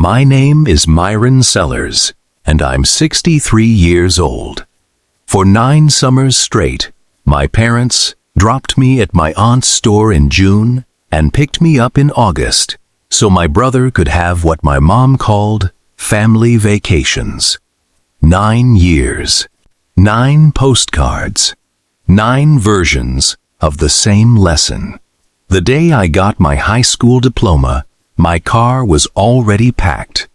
My name is Myron Sellers, and I'm 63 years old. For 9 summers straight, my parents dropped me at my aunt's store in June and picked me up in August, so my brother could have what my mom called family vacations. 9 years, 9 postcards, 9 versions of the same lesson. The day I got my high school diploma, my car was already packed.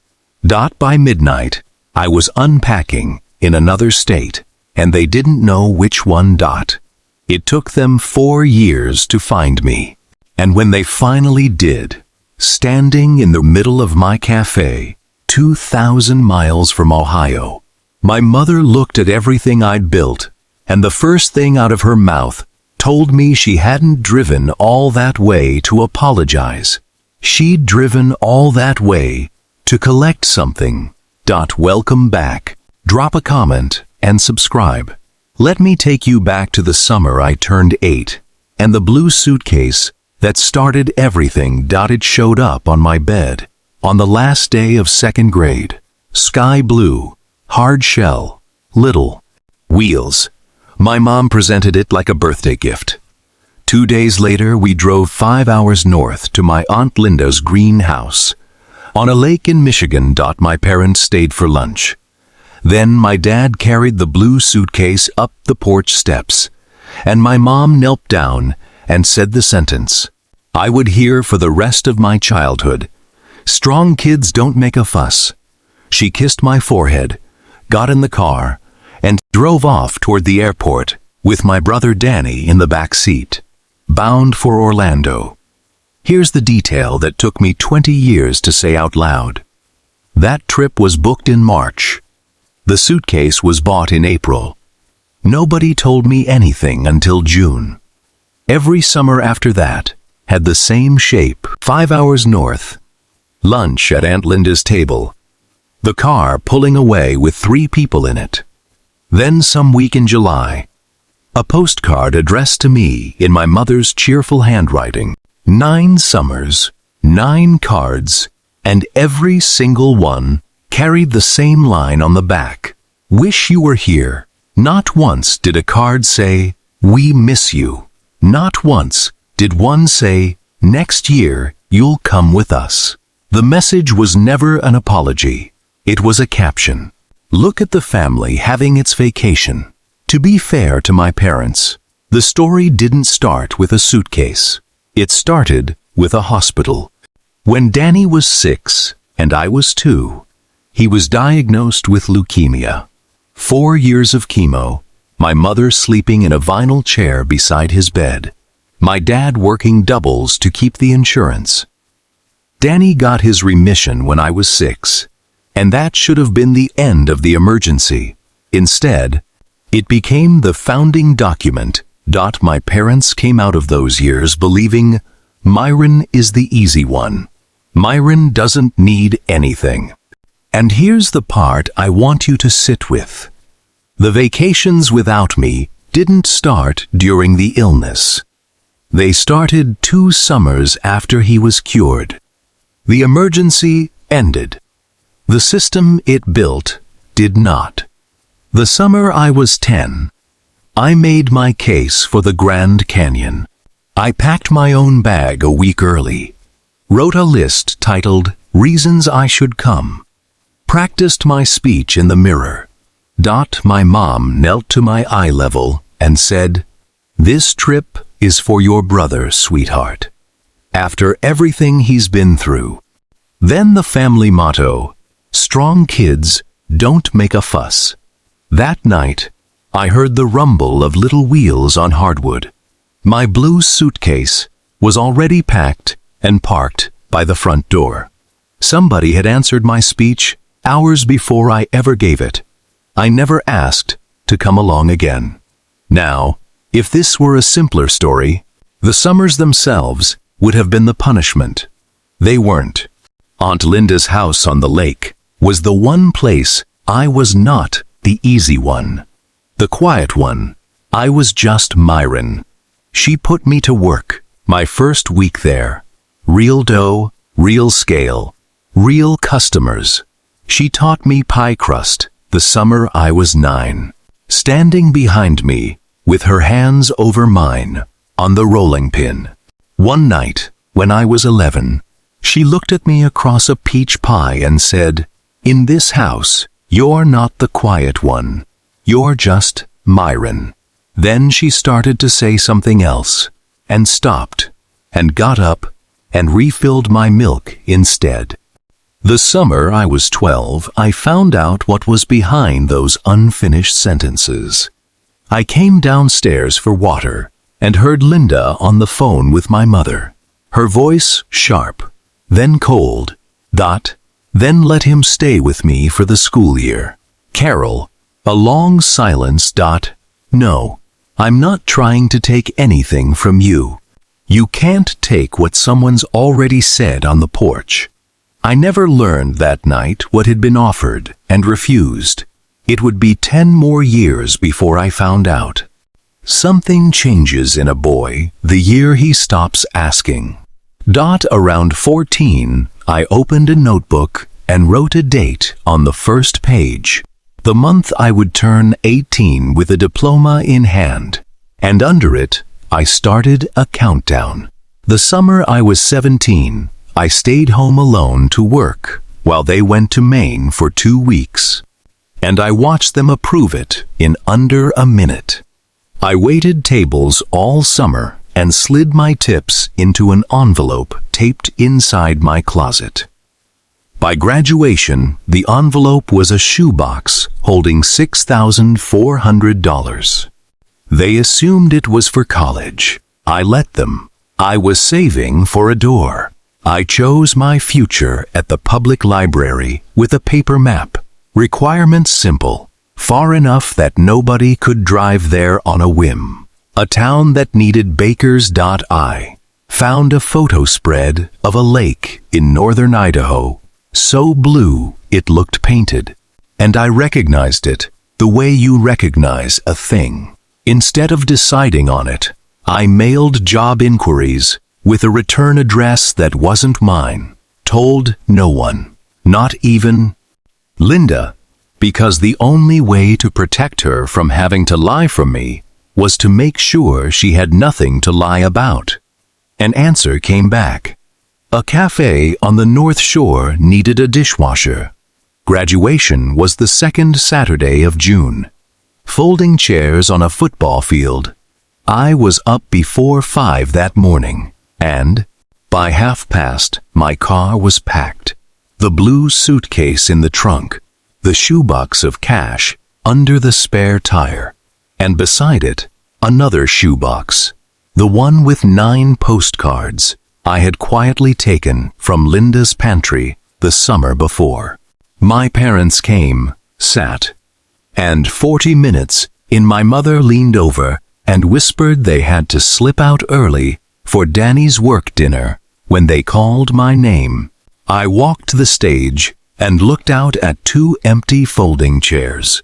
By midnight, I was unpacking in another state, and they didn't know which one. It took them 4 years to find me. And when they finally did, standing in the middle of my cafe, 2,000 miles from Ohio, my mother looked at everything I'd built, and the first thing out of her mouth told me she hadn't driven all that way to apologize. She'd driven all that way to collect something. Welcome back. Drop a comment and subscribe. Let me take you back to the summer I turned 8, and the blue suitcase that started everything. It showed up on my bed on the last day of 2nd grade. Sky blue, hard shell, little wheels. My mom presented it like a birthday gift. 2 days later, we drove 5 hours north to my Aunt Linda's green house on a lake in Michigan. My parents stayed for lunch. Then my dad carried the blue suitcase up the porch steps, and my mom knelt down and said the sentence I would hear for the rest of my childhood: "Strong kids don't make a fuss." She kissed my forehead, got in the car, and drove off toward the airport with my brother Danny in the back seat, bound for Orlando. Here's the detail that took me 20 years to say out loud. That trip was booked in March. The suitcase was bought in April. Nobody told me anything until June. Every summer after that had the same shape: 5 hours north, lunch at Aunt Linda's table, the car pulling away with 3 people in it. Then some week in July, a postcard addressed to me in my mother's cheerful handwriting. 9 summers, 9 cards, and every single one carried the same line on the back: "Wish you were here." Not once did a card say, "We miss you." Not once did one say, "Next year you'll come with us." The message was never an apology. It was a caption. Look at the family having its vacation. To be fair to my parents, the story didn't start with a suitcase. It started with a hospital. When Danny was 6 and I was 2, he was diagnosed with leukemia. 4 years of chemo, my mother sleeping in a vinyl chair beside his bed, my dad working doubles to keep the insurance. Danny got his remission when I was 6, and that should have been the end of the emergency. Instead, it became the founding document. My parents came out of those years believing Myron is the easy one. Myron doesn't need anything. And here's the part I want you to sit with. The vacations without me didn't start during the illness. They started 2 summers after he was cured. The emergency ended. The system it built did not. The summer I was 10, I made my case for the Grand Canyon. I packed my own bag a week early, wrote a list titled "Reasons I Should Come," practiced my speech in the mirror. My mom knelt to my eye level and said, "This trip is for your brother, sweetheart, after everything he's been through." Then the family motto, "Strong kids don't make a fuss." That night, I heard the rumble of little wheels on hardwood. My blue suitcase was already packed and parked by the front door. Somebody had answered my speech hours before I ever gave it. I never asked to come along again. Now, if this were a simpler story, the summers themselves would have been the punishment. They weren't. Aunt Linda's house on the lake was the one place I was not the easy one, the quiet one. I was just Myron. She put me to work my first week there. Real dough, real scale, Real customers. She taught me pie crust the summer I was 9. Standing behind me, with her hands over mine, on the rolling pin. One night, when I was 11, she looked at me across a peach pie and said, "In this house, you're not the quiet one. You're just Myron." Then she started to say something else, and stopped, and got up, and refilled my milk instead. The summer I was 12, I found out what was behind those unfinished sentences. I came downstairs for water, and heard Linda on the phone with my mother. Her voice sharp, then cold. Then let him stay with me for the school year. Carol, a long silence. No, I'm not trying to take anything from you. You can't take what someone's already said on the porch. I never learned that night what had been offered and refused. It would be 10 more years before I found out. Something changes in a boy the year he stops asking. Around 14, I opened a notebook and wrote a date on the first page. The month I would turn 18 with a diploma in hand. And under it, I started a countdown. The summer I was 17, I stayed home alone to work while they went to Maine for 2 weeks. And I watched them approve it in under a minute. I waited tables all summer and slid my tips into an envelope taped inside my closet. By graduation, the envelope was a shoebox holding $6,400. They assumed it was for college. I let them. I was saving for a door. I chose my future at the public library with a paper map. Requirements simple, far enough that nobody could drive there on a whim. A town that needed bakers. I found a photo spread of a lake in northern Idaho, so blue it looked painted. And I recognized it the way you recognize a thing. Instead of deciding on it, I mailed job inquiries with a return address that wasn't mine, told no one, not even Linda, because the only way to protect her from having to lie from me was to make sure she had nothing to lie about. An answer came back. A cafe on the North Shore needed a dishwasher. Graduation was the second Saturday of June. Folding chairs on a football field. I was up before 5 that morning, and by 1:30, my car was packed. The blue suitcase in the trunk, the shoebox of cash under the spare tire, and beside it, another shoebox, the one with 9 postcards I had quietly taken from Linda's pantry the summer before. My parents came, sat, and 40 minutes in my mother leaned over and whispered they had to slip out early for Danny's work dinner when they called my name. I walked the stage and looked out at 2 empty folding chairs.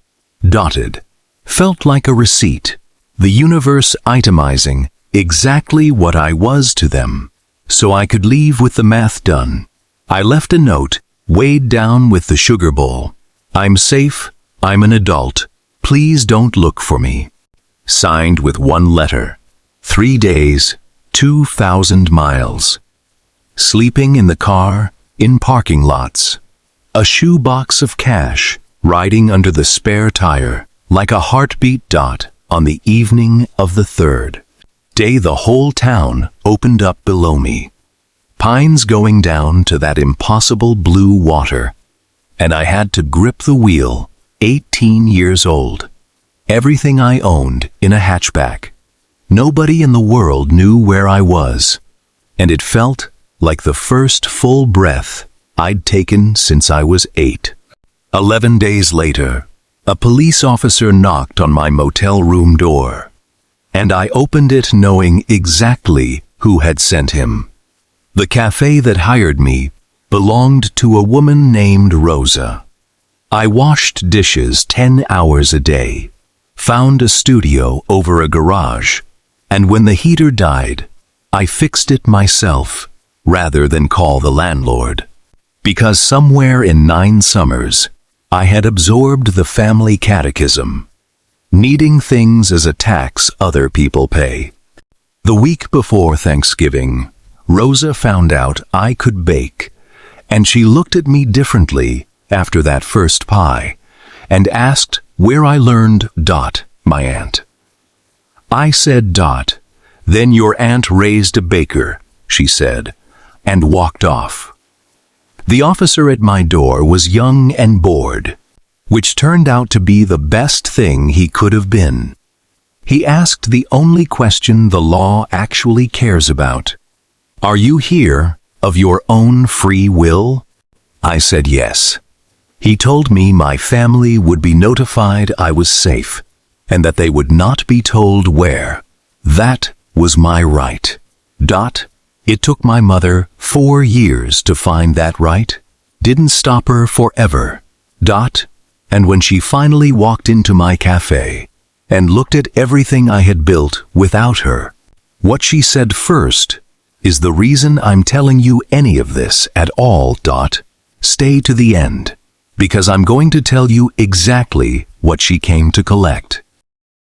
Dotted. Felt like a receipt, the universe itemizing exactly what I was to them, so I could leave with the math done. I left a note, weighed down with the sugar bowl. I'm safe, I'm an adult, please don't look for me. Signed with 1 letter. 3 days, 2,000 miles. Sleeping in the car, in parking lots. A shoebox of cash, riding under the spare tire, like a heartbeat. On the evening of the 3rd day, the whole town opened up below me. Pines going down to that impossible blue water. And I had to grip the wheel, 18 years old. Everything I owned in a hatchback. Nobody in the world knew where I was, and it felt like the first full breath I'd taken since I was 8. 11 days later, a police officer knocked on my motel room door, and I opened it knowing exactly who had sent him. The cafe that hired me belonged to a woman named Rosa. I washed dishes 10 hours a day, found a studio over a garage, and when the heater died, I fixed it myself rather than call the landlord. Because somewhere in 9 summers, I had absorbed the family catechism, needing things as a tax other people pay. The week before Thanksgiving, Rosa found out I could bake, and she looked at me differently after that first pie, and asked where I learned ... my aunt. I said ... Then your aunt raised a baker, she said, and walked off. The officer at my door was young and bored, which turned out to be the best thing he could have been. He asked the only question the law actually cares about. Are you here of your own free will? I said yes. He told me my family would be notified I was safe, and that they would not be told where. That was my right. It took my mother 4 years to find that right. Didn't stop her forever. And when she finally walked into my cafe and looked at everything I had built without her, what she said first is the reason I'm telling you any of this at all. Stay to the end, because I'm going to tell you exactly what she came to collect.